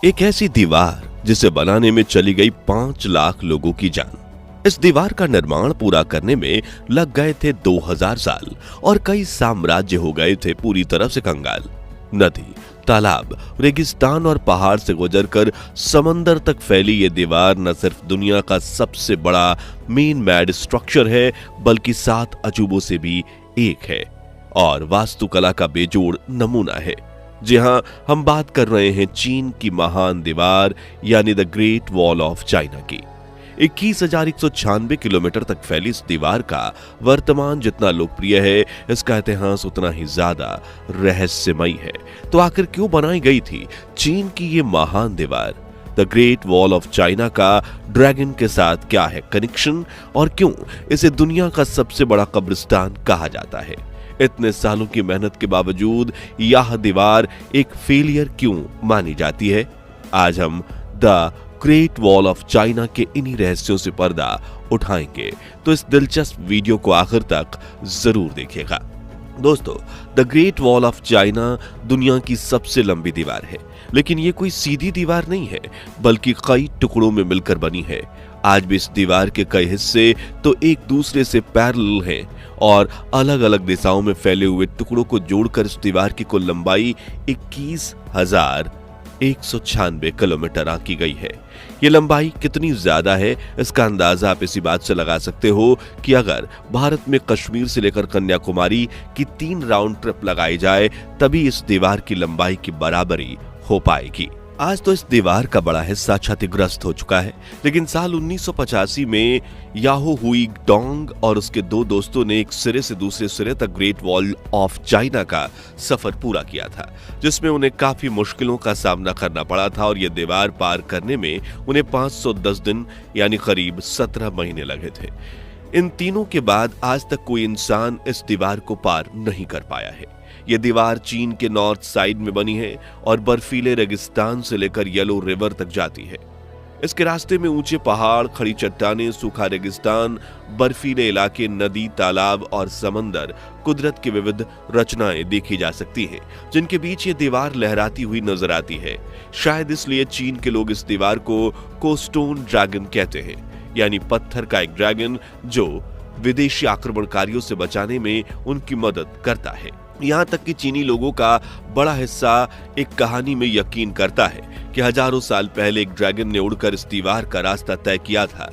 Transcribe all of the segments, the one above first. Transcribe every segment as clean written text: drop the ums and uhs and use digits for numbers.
एक ऐसी दीवार जिसे बनाने में चली गई 5 लाख लोगों की जान। इस दीवार का निर्माण पूरा करने में लग गए थे 2000 साल और कई साम्राज्य हो गए थे पूरी तरह से कंगाल। नदी, तालाब, रेगिस्तान और पहाड़ से गुजरकर समंदर तक फैली ये दीवार न सिर्फ दुनिया का सबसे बड़ा मेन मैड स्ट्रक्चर है, बल्कि 7 अजूबों से भी एक है और वास्तुकला का बेजोड़ नमूना है। जी हां, हम बात कर रहे हैं चीन की महान दीवार यानी the great wall of China की। 21,196 किलोमीटर तक फैली इस दीवार का वर्तमान जितना लोकप्रिय है, इसका इतिहास उतना ही ज्यादा रहस्यमयी है। तो आखिर क्यों बनाई गई थी चीन की ये महान दीवार? The great wall of China का ड्रैगन के साथ क्या है कनेक्शन और क्यों इसे दुनिया का सबसे बड़ा कब्रिस्तान कहा जाता है? इतने सालों की मेहनत के बावजूद यह दीवार एक फेलियर क्यों मानी जाती है? आज हम the great wall of China के इन्हीं रहस्यों से पर्दा उठाएंगे, तो इस दिलचस्प वीडियो को आखिर तक जरूर देखिएगा। दोस्तों, the great wall of China दुनिया की सबसे लंबी दीवार है, लेकिन ये कोई सीधी दीवार नहीं है, बल्कि कई टुकड़ों में मिलकर बनी है। आज भी इस दीवार के कई हिस्से तो एक दूसरे से पैरेलल हैं और अलग अलग दिशाओं में फैले हुए टुकड़ों को जोड़कर इस दीवार की कुल लंबाई 21,196 किलोमीटर आंकी गई है। ये लंबाई कितनी ज्यादा है, इसका अंदाजा आप इसी बात से लगा सकते हो कि अगर भारत में कश्मीर से लेकर कन्याकुमारी की 3 राउंड ट्रिप लगाई जाए, तभी इस दीवार की लंबाई की बराबरी हो पाएगी। आज तो इस दीवार का बड़ा हिस्सा क्षतिग्रस्त हो चुका है, लेकिन साल 1985 में याहो हुई डोंग और उसके 2 दोस्तों ने एक सिरे से दूसरे सिरे तक ग्रेट वॉल ऑफ चाइना का सफर पूरा किया था, जिसमें उन्हें काफी मुश्किलों का सामना करना पड़ा था और यह दीवार पार करने में उन्हें 510 दिन यानी करीब 17 महीने लगे थे। इन तीनों के बाद आज तक कोई इंसान इस दीवार को पार नहीं कर पाया है। यह दीवार चीन के नॉर्थ साइड में बनी है और बर्फीले रेगिस्तान से लेकर येलो रिवर तक जाती है। इसके रास्ते में ऊंचे पहाड़, खड़ी चट्टानें, सूखा रेगिस्तान, बर्फीले इलाके, नदी, तालाब और समंदर, कुदरत की विविध रचनाएं देखी जा सकती हैं, जिनके बीच ये दीवार लहराती हुई नजर आती है। शायद इसलिए चीन के लोग इस दीवार को कोस्टोन ड्रैगन कहते हैं, यानी पत्थर का एक ड्रैगन जो विदेशी आक्रमणकारियों से बचाने में उनकी मदद करता है। यहाँ तक कि चीनी लोगों का बड़ा हिस्सा एक कहानी में यकीन करता है कि हजारों साल पहले एक ड्रैगन ने उड़कर इस दीवार का रास्ता तय किया था,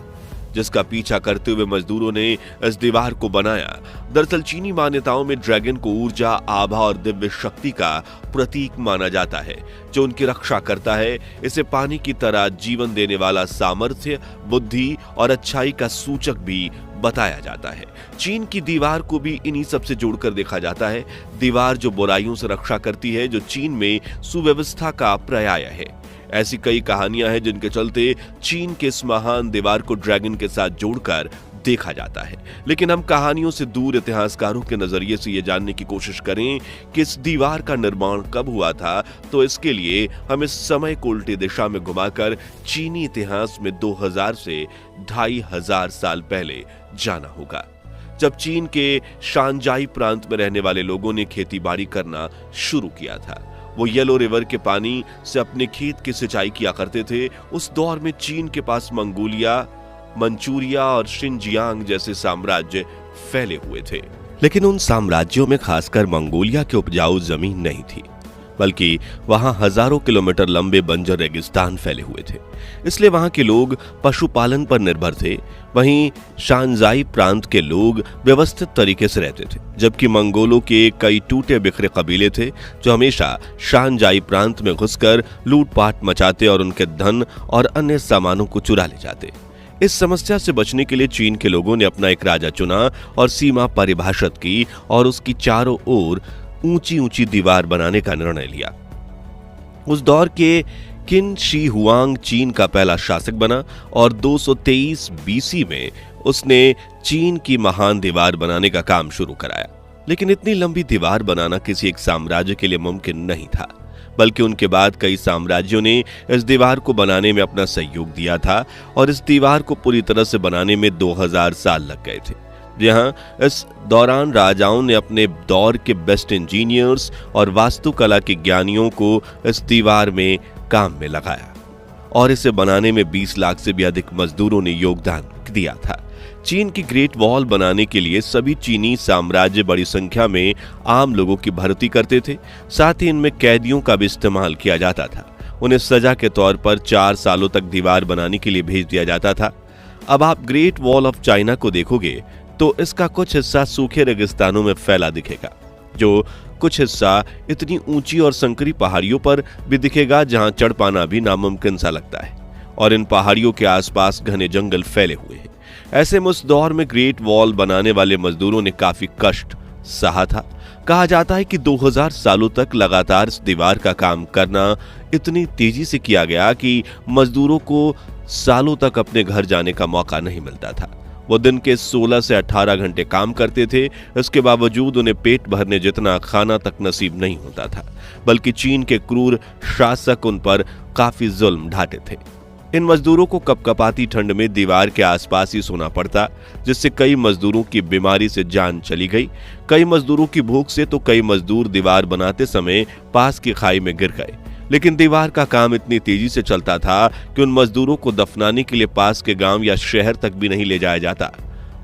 जिसका पीछा करते हुए मजदूरों ने इस दीवार को बनाया। दरअसल चीनी मान्यताओं में ड्रैगन को ऊर्जा, आभा और दिव्य शक्ति का प्रतीक माना जाता है, जो उनकी रक्षा करता है। इसे पानी की तरह जीवन देने वाला, सामर्थ्य, बुद्धि और अच्छाई का सूचक भी बताया जाता है। चीन की दीवार को भी इन्हीं सब से जोड़कर देखा जाता है। दीवार जो बुराइयों से रक्षा करती है, जो चीन में सुव्यवस्था का पर्याय है। ऐसी कई कहानियां हैं जिनके चलते चीन के इस महान दीवार को ड्रैगन के साथ जोड़कर देखा जाता है। लेकिन हम कहानियों से दूर इतिहासकारों के नजरिए से ये जानने की कोशिश करें कि इस दीवार का निर्माण कब हुआ था, तो इसके लिए हमें समय को उल्टी दिशा में घुमाकर चीनी इतिहास में 2000 से 2500 साल पहले जाना होगा, जब चीन के शानजाई प्रांत में रहने वाले लोगों ने खेतीबाड़ी करना शुरू किया था। वो येलो रिवर के पानी से अपने खेत की सिंचाई किया करते थे। उस दौर में चीन के पास मंगोलिया, मंचूरिया और शिनजियांग जैसे साम्राज्य फैले हुए थे, लेकिन उन साम्राज्यों में खासकर मंगोलिया की उपजाऊ जमीन नहीं थी, बल्कि वहां हजारों किलोमीटर लंबे बंजर रेगिस्तान फैले हुए थे। इसलिए वहां के लोग पशुपालन पर निर्भर थे। वहीं शानजाई प्रांत के लोग व्यवस्थित तरीके से रहते थे, जबकि मंगोलों के कई टूटे बिखरे कबीले थे जो हमेशा शानजाई प्रांत में घुसकर लूटपाट मचाते और उनके धन और अन्य सामानों को चुरा ले जाते। इस समस्या से बचने के लिए चीन के लोगों ने अपना एक राजा चुना और सीमा परिभाषित की और उसकी चारों ओर ऊंची ऊंची दीवार बनाने का निर्णय लिया। उस दौर के किन शी हुआंग चीन का पहला शासक बना और 223 बीसी में उसने चीन की महान दीवार बनाने का काम शुरू कराया। लेकिन इतनी लंबी दीवार बनाना किसी एक साम्राज्य के लिए मुमकिन नहीं था, बल्कि उनके बाद कई साम्राज्यों ने इस दीवार को बनाने में अपना सहयोग दिया था और इस दीवार को पूरी तरह से बनाने में 2000 साल लग गए थे। जहां इस दौरान राजाओं ने अपने दौर के बेस्ट इंजीनियर्स और वास्तुकला के ज्ञानियों को इस दीवार में काम में लगाया और इसे बनाने में 20 लाख से भी अधिक मजदूरों ने योगदान दिया था। चीन की ग्रेट वॉल बनाने के लिए सभी चीनी साम्राज्य बड़ी संख्या में आम लोगों की भर्ती करते थे। साथ ही इनमें कैदियों का भी इस्तेमाल किया जाता था। उन्हें सजा के तौर पर 4 सालों तक दीवार बनाने के लिए भेज दिया जाता था। अब आप ग्रेट वॉल ऑफ चाइना को देखोगे तो इसका कुछ हिस्सा सूखे रेगिस्तानों में फैला दिखेगा, जो कुछ हिस्सा इतनी ऊंची और संकरी पहाड़ियों पर भी दिखेगा जहां चढ़ पाना भी नामुमकिन सा लगता है, और इन पहाड़ियों के आसपास घने जंगल फैले हुए हैं। ऐसे में उस दौर में ग्रेट वॉल बनाने वाले मजदूरों ने काफी कष्ट सहा था। कहा जाता है कि 2000 सालों तक लगातार इस दीवार का काम करना इतनी तेजी से किया गया कि मजदूरों को सालों तक अपने घर जाने का मौका नहीं मिलता था। वो दिन के 16 से 18 घंटे काम करते थे। इसके बावजूद उन्हें पेट भरने जितना खाना तक नसीब नहीं होता था, बल्कि चीन के क्रूर शासक उन पर काफी जुल्म ढाते थे। इन मजदूरों को कपकपाती ठंड में दीवार के आसपास ही सोना पड़ता, जिससे कई मजदूरों की बीमारी से जान चली गई। कई मजदूरों की भूख से तो कई मजदूर दीवार बनाते समय पास की खाई में गिर गए। लेकिन दीवार का काम इतनी तेजी से चलता था कि उन मजदूरों को दफनाने के लिए पास के गांव या शहर तक भी नहीं ले जाया जाता,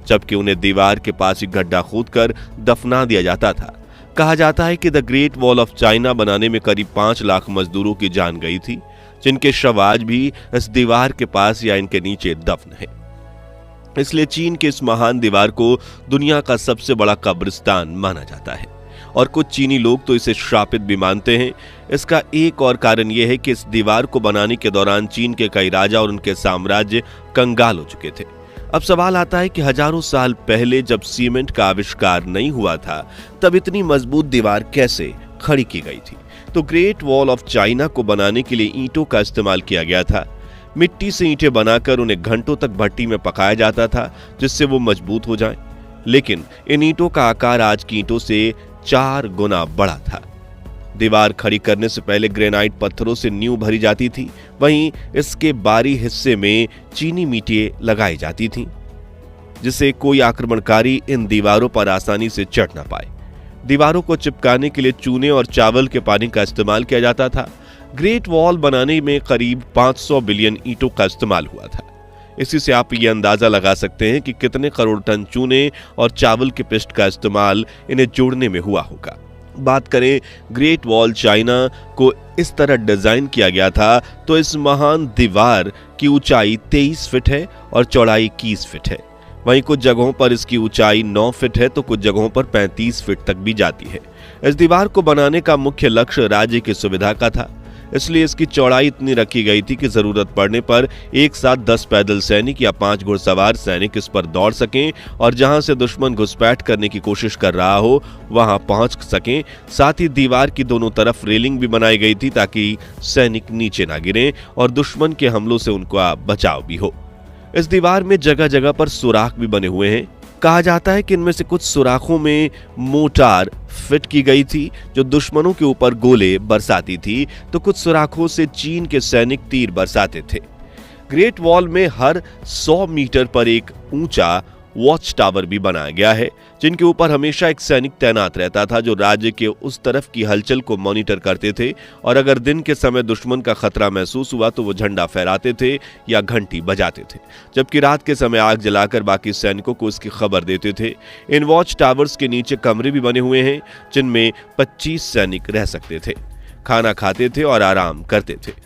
जबकि उन्हें दीवार के पास ही गड्ढा खोदकर दफना दिया जाता था। कहा जाता है कि the great wall of China बनाने में करीब 5 लाख मजदूरों की जान गई थी, जिनके शव आज भी इस दीवार के पास या इनके नीचे दफन है। इसलिए चीन के इस महान दीवार को दुनिया का सबसे बड़ा कब्रिस्तान माना जाता है, और कुछ चीनी लोग तो इसे श्रापित भी मानते हैं। इसका एक और कारण यह है कि इस दीवार को बनाने के दौरान चीन के कई राजा और उनके साम्राज्य कंगाल हो चुके थे। अब सवाल आता है कि हजारों साल पहले जब सीमेंट का आविष्कार नहीं हुआ था, तब इतनी मजबूत दीवार कैसे खड़ी की गई थी? तो ग्रेट वॉल ऑफ चाइना को बनाने के लिए ईंटों का इस्तेमाल किया गया था। मिट्टी से ईंटें बनाकर उन्हें घंटों तक भट्टी में पकाया जाता था, जिससे वो मजबूत हो जाएं। लेकिन इन ईंटों का आकार आज की ईंटों से 4 गुना बड़ा था। दीवार खड़ी करने से पहले ग्रेनाइट पत्थरों से नींव भरी जाती थी। वहीं इसके बाहरी हिस्से में चीनी ईंटें लगाई जाती थीं, जिससे कोई आक्रमणकारी इन दीवारों पर आसानी से चढ़ ना पाए। दीवारों को चिपकाने के लिए चूने और चावल के पानी का इस्तेमाल किया जाता था। ग्रेट वॉल बनाने में करीब 500 बिलियन ईंटों का इस्तेमाल हुआ था। इसी से आप ये अंदाजा लगा सकते हैं कि कितने करोड़ टन चूने और चावल के पिष्ट का इस्तेमाल इन्हें जोड़ने में हुआ होगा। बात करें ग्रेट वॉल चाइना को इस तरह डिजाइन किया गया था, तो इस महान दीवार की ऊंचाई 23 फीट है और चौड़ाई 21 फीट है। वहीं कुछ जगहों पर इसकी ऊंचाई 9 फीट है तो कुछ जगहों पर 35 फीट तक भी जाती है। इस दीवार को बनाने का मुख्य लक्ष्य राज्य की सुविधा का था, इसलिए इसकी चौड़ाई इतनी रखी गई थी कि जरूरत पड़ने पर एक साथ 10 पैदल सैनिक या 5 घुड़सवार सैनिक इस पर दौड़ सकें और जहां से दुश्मन घुसपैठ करने की कोशिश कर रहा हो वहां पहुंच सकें। साथ ही दीवार की दोनों तरफ रेलिंग भी बनाई गई थी ताकि सैनिक नीचे ना गिरें और दुश्मन के हमलों से उनका बचाव भी हो। इस दीवार में जगह जगह पर सुराख भी बने हुए हैं। कहा जाता है कि इनमें से कुछ सुराखों में मोटार फिट की गई थी जो दुश्मनों के ऊपर गोले बरसाती थी, तो कुछ सुराखों से चीन के सैनिक तीर बरसाते थे। ग्रेट वॉल में हर 100 मीटर पर एक ऊंचा वॉच टावर भी बनाया गया है, जिनके ऊपर हमेशा एक सैनिक तैनात रहता था जो राज्य के उस तरफ की हलचल को मॉनिटर करते थे, और अगर दिन के समय दुश्मन का खतरा महसूस हुआ तो वो झंडा फहराते थे या घंटी बजाते थे, जबकि रात के समय आग जलाकर बाकी सैनिकों को इसकी खबर देते थे। इन वॉच टावर्स के नीचे कमरे भी बने हुए हैं जिनमें 25 सैनिक रह सकते थे, खाना खाते थे और आराम करते थे।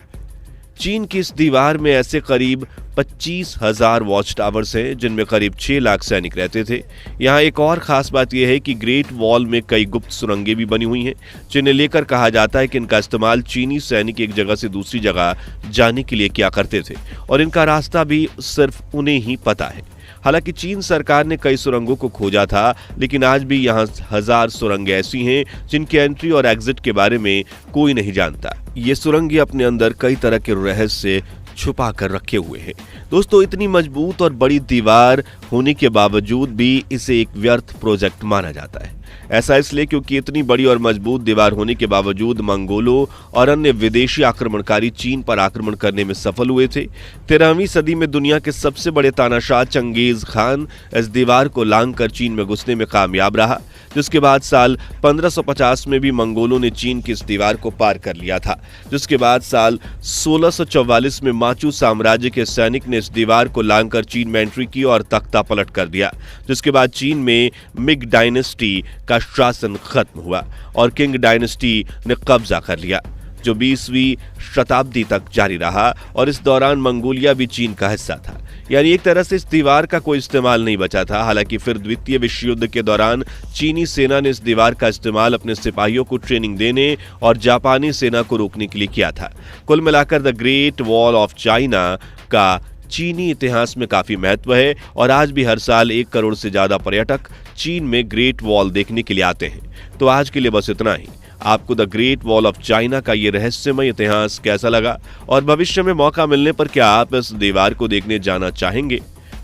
चीन की इस दीवार में ऐसे करीब 25,000 वॉच टावर्स हैं जिनमें करीब 6 लाख सैनिक रहते थे। यहाँ एक और खास बात यह है कि ग्रेट वॉल में कई गुप्त सुरंगें भी बनी हुई हैं, जिन्हें लेकर कहा जाता है कि इनका इस्तेमाल चीनी सैनिक एक जगह से दूसरी जगह जाने के लिए किया करते थे और इनका रास्ता भी सिर्फ उन्हें ही पता है। हालांकि चीन सरकार ने कई सुरंगों को खोजा था, लेकिन आज भी यहाँ 1000 सुरंगें ऐसी हैं जिनके एंट्री और एग्जिट के बारे में कोई नहीं जानता। ये सुरंगें अपने अंदर कई तरह के रहस्य छुपा कर रखे हुए हैं। दोस्तों, इतनी मजबूत और बड़ी दीवार होने के बावजूद भी इसे एक व्यर्थ प्रोजेक्ट माना जाता है। ऐसा इसलिए क्योंकि इतनी बड़ी और मजबूत दीवार होने के बावजूद मंगोलों और अन्य विदेशी आक्रमणकारी चीन पर आक्रमण करने में सफल हुए थे। 13वीं सदी में दुनिया के सबसे बड़े तानाशाह चंगेज खान इस दीवार को लांघकर चीन में घुसने में कामयाब रहा, जिसके बाद साल 1550 में भी मंगोलों ने चीन की इस दीवार को पार कर लिया था। जिसके बाद साल 1644 में माचू साम्राज्य के सैनिक ने इस दीवार को लांघकर चीन में एंट्री की और तख्ता पलट कर दिया, जिसके बाद चीन में मिग डायनेस्टी का शासन खत्म हुआ और किंग डायनेस्टी ने कब्जा कर लिया, जो 20वीं शताब्दी तक जारी रहा और इस दौरान मंगोलिया भी चीन का हिस्सा था। यानी एक तरह से इस दीवार का कोई इस्तेमाल नहीं बचा था। हालांकि फिर द्वितीय विश्व युद्ध के दौरान चीनी सेना ने इस दीवार का इस्तेमाल अपने सिपाहियों को ट्रेनिंग देने और जापानी सेना को रोकने के लिए किया था। कुल मिलाकर the great wall of China का चीनी इतिहास में काफी महत्व है और आज भी हर साल 1 करोड़ से ज्यादा पर्यटक चीन में ग्रेट वॉल देखने के लिए आते हैं। तो आज के लिए बस इतना ही। आपको the great wall of China का ये रहस्यमय इतिहास कैसा लगा और भविष्य में मौका मिलने पर क्या आप इस दीवार को देखने जाना चाहेंगे?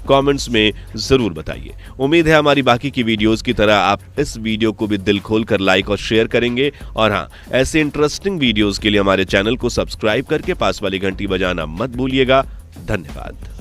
कमेंट्स में जरूर बताइए। उम्मीद है हमारी बाकी की वीडियोस की तरह आप इस वीडियो को भी दिल खोलकर लाइक और शेयर करेंगे। और हाँ, ऐसे इंटरेस्टिंग वीडियोस के लिए हमारे चैनल को सब्सक्राइब करके पास वाली घंटी बजाना मत भूलिएगा। धन्यवाद।